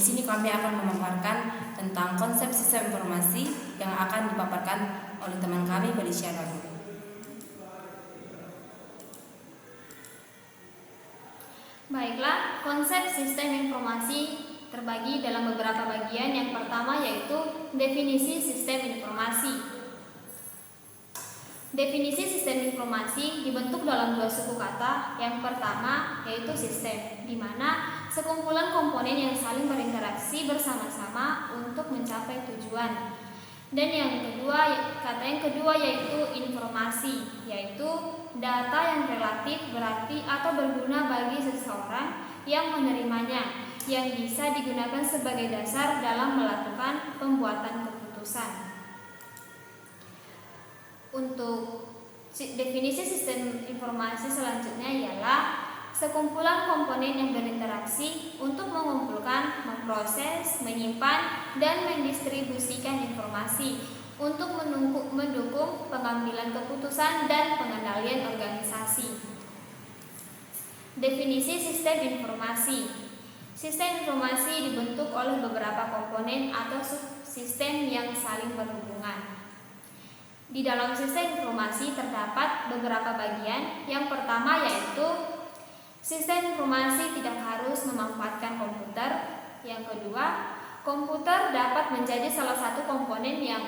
sini kami akan memaparkan tentang konsep sistem informasi yang akan dipaparkan oleh teman kami Felicia Ragu. Baiklah, konsep sistem informasi terbagi dalam beberapa bagian. Yang pertama yaitu definisi sistem informasi. Definisi sistem informasi dibentuk dalam dua suku kata. Yang pertama yaitu sistem, di mana sekumpulan komponen yang saling berinteraksi bersama-sama untuk mencapai tujuan. Dan kata yang kedua yaitu informasi, yaitu data yang relatif, berarti atau berguna bagi seseorang yang menerimanya, yang bisa digunakan sebagai dasar dalam melakukan pembuatan keputusan. Untuk definisi sistem informasi selanjutnya ialah sekumpulan komponen yang berinteraksi untuk mengumpulkan, memproses, menyimpan, dan mendistribusikan informasi untuk mendukung pengambilan keputusan dan pengendalian organisasi. Definisi sistem informasi. Sistem informasi dibentuk oleh beberapa komponen atau subsistem yang saling berhubungan. Di dalam sistem informasi terdapat beberapa bagian. Yang pertama yaitu sistem informasi tidak harus memanfaatkan komputer. Yang kedua, komputer dapat menjadi salah satu komponen yang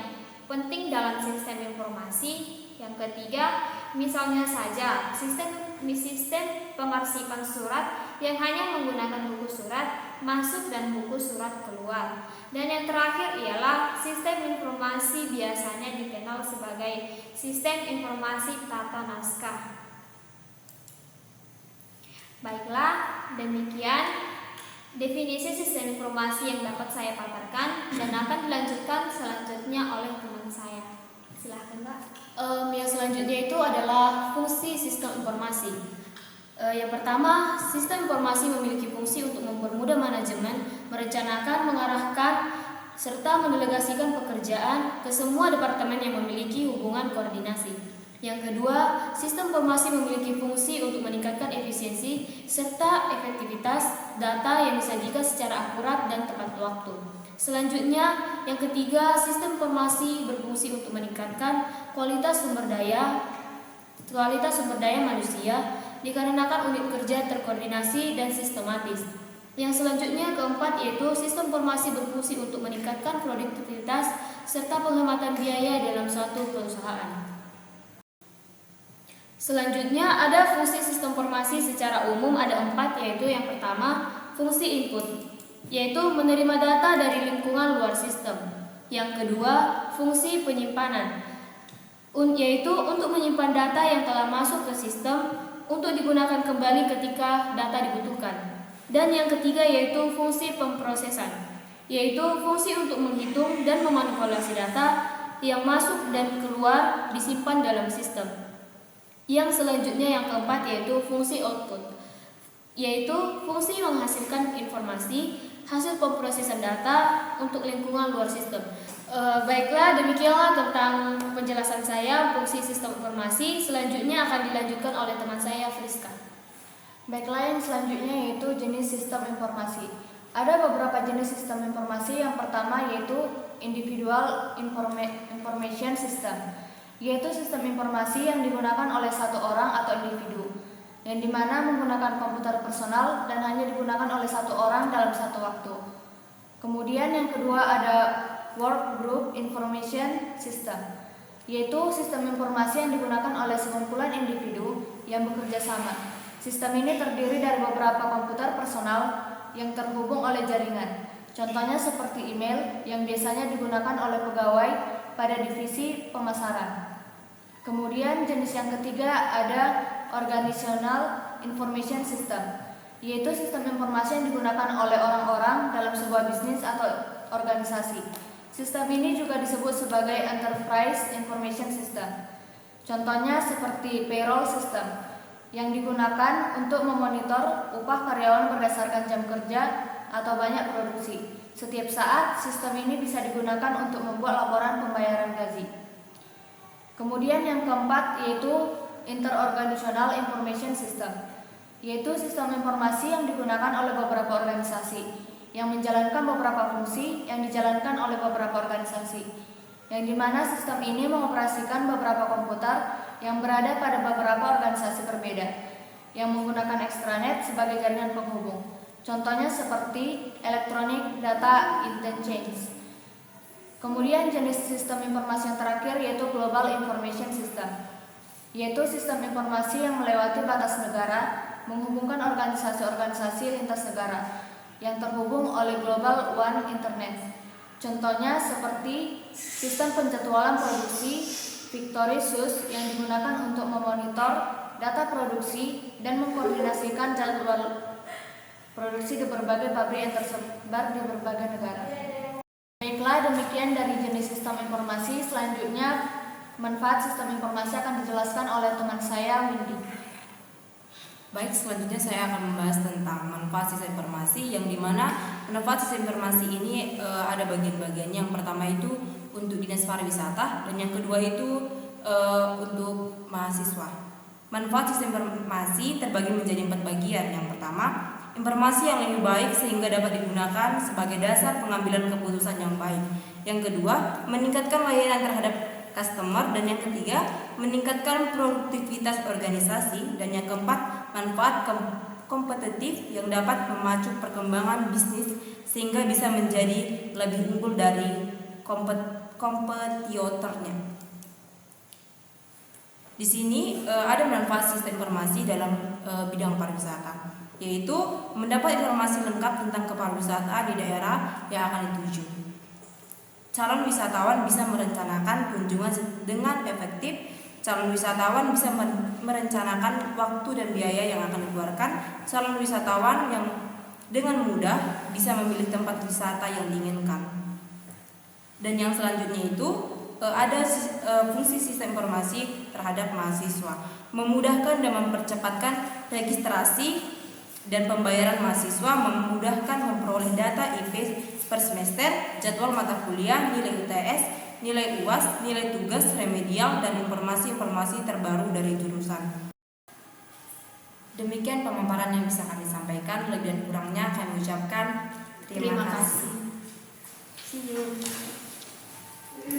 penting dalam sistem informasi. Yang ketiga, misalnya saja sistem pengarsipan surat yang hanya menggunakan buku surat masuk dan buku surat keluar. Dan yang terakhir ialah sistem informasi biasanya dikenal sebagai sistem informasi tata naskah. Baiklah, demikian definisi sistem informasi yang dapat saya paparkan dan akan dilanjutkan selanjutnya oleh teman saya. Silahkan, Mbak. Yang selanjutnya itu adalah fungsi sistem informasi. Yang pertama, sistem informasi memiliki fungsi untuk mempermudah manajemen, merencanakan, mengarahkan, serta mendelegasikan pekerjaan ke semua departemen yang memiliki hubungan koordinasi. Yang kedua, sistem informasi memiliki fungsi untuk meningkatkan efisiensi serta efektivitas data yang disajikan secara akurat dan tepat waktu. Selanjutnya, yang ketiga, sistem informasi berfungsi untuk meningkatkan kualitas sumber daya manusia dikarenakan unit kerja terkoordinasi dan sistematis. Yang selanjutnya keempat yaitu sistem informasi berfungsi untuk meningkatkan produktivitas serta penghematan biaya dalam suatu perusahaan. Selanjutnya ada fungsi sistem informasi secara umum ada 4, yaitu yang pertama fungsi input, yaitu menerima data dari lingkungan luar sistem. Yang kedua fungsi penyimpanan, yaitu untuk menyimpan data yang telah masuk ke sistem untuk digunakan kembali ketika data dibutuhkan. Dan yang ketiga yaitu fungsi pemrosesan, yaitu fungsi untuk menghitung dan memanipulasi data yang masuk dan keluar disimpan dalam sistem. Yang selanjutnya yang keempat yaitu fungsi output, yaitu fungsi menghasilkan informasi hasil pemrosesan data untuk lingkungan luar sistem. Baiklah, demikianlah tentang penjelasan saya fungsi sistem informasi. Selanjutnya akan dilanjutkan oleh teman saya Friska. Baiklah, yang selanjutnya yaitu jenis sistem informasi. Ada beberapa jenis sistem informasi. Yang pertama yaitu individual information system, yaitu sistem informasi yang digunakan oleh satu orang atau individu, yang dimana menggunakan komputer personal dan hanya digunakan oleh satu orang dalam satu waktu. Kemudian yang kedua ada work group information system, yaitu sistem informasi yang digunakan oleh sekumpulan individu yang bekerja sama. Sistem ini terdiri dari beberapa komputer personal yang terhubung oleh jaringan. Contohnya seperti email yang biasanya digunakan oleh pegawai pada divisi pemasaran. Kemudian jenis yang ketiga ada organizational information system, yaitu sistem informasi yang digunakan oleh orang-orang dalam sebuah bisnis atau organisasi. Sistem ini juga disebut sebagai enterprise information system. Contohnya seperti payroll system yang digunakan untuk memonitor upah karyawan berdasarkan jam kerja atau banyak produksi. Setiap saat sistem ini bisa digunakan untuk membuat laporan pembayaran gaji. Kemudian yang keempat yaitu interorganizational information system, yaitu sistem informasi yang digunakan oleh beberapa organisasi. yang menjalankan beberapa fungsi yang dijalankan oleh beberapa organisasi, yang dimana sistem ini mengoperasikan beberapa komputer yang berada pada beberapa organisasi berbeda, yang menggunakan extranet sebagai jaringan penghubung. Contohnya seperti Electronic Data Interchange. Kemudian jenis sistem informasi yang terakhir yaitu Global Information System, yaitu sistem informasi yang melewati batas negara, menghubungkan organisasi-organisasi lintas negara yang terhubung oleh Global One Internet. Contohnya seperti sistem penjadwalan produksi Victorisius yang digunakan untuk memonitor data produksi dan mengkoordinasikan jadwal produksi di berbagai pabrik yang tersebar di berbagai negara. Baiklah, demikian dari jenis sistem informasi. Selanjutnya, manfaat sistem informasi akan dijelaskan oleh teman saya, Windy. Baik, selanjutnya saya akan membahas tentang manfaat sistem informasi, yang dimana manfaat sistem informasi ini ada bagian-bagiannya. Yang pertama itu untuk dinas pariwisata, dan yang kedua itu untuk mahasiswa. Manfaat sistem informasi terbagi menjadi 4 bagian. Yang pertama, informasi yang lebih baik sehingga dapat digunakan sebagai dasar pengambilan keputusan yang baik. Yang kedua, meningkatkan layanan terhadap customer. Dan yang ketiga, meningkatkan produktivitas organisasi. Dan yang keempat, manfaat kompetitif yang dapat memacu perkembangan bisnis sehingga bisa menjadi lebih unggul dari kompetitornya. Di sini ada manfaat sistem informasi dalam bidang pariwisata, yaitu mendapat informasi lengkap tentang kepariwisataan di daerah yang akan dituju. Calon wisatawan bisa merencanakan kunjungan dengan efektif. Calon wisatawan bisa merencanakan waktu dan biaya yang akan dikeluarkan. Calon wisatawan yang dengan mudah bisa memilih tempat wisata yang diinginkan. Dan yang selanjutnya itu ada fungsi sistem informasi terhadap mahasiswa, memudahkan dan mempercepatkan registrasi dan pembayaran mahasiswa, memudahkan memperoleh data IP per semester, jadwal mata kuliah, nilai UTS, nilai UAS, nilai tugas remedial, dan informasi-informasi terbaru dari jurusan. Demikian pemaparan yang bisa kami sampaikan. Lebih dan kurangnya kami ucapkan terima kasih. See you.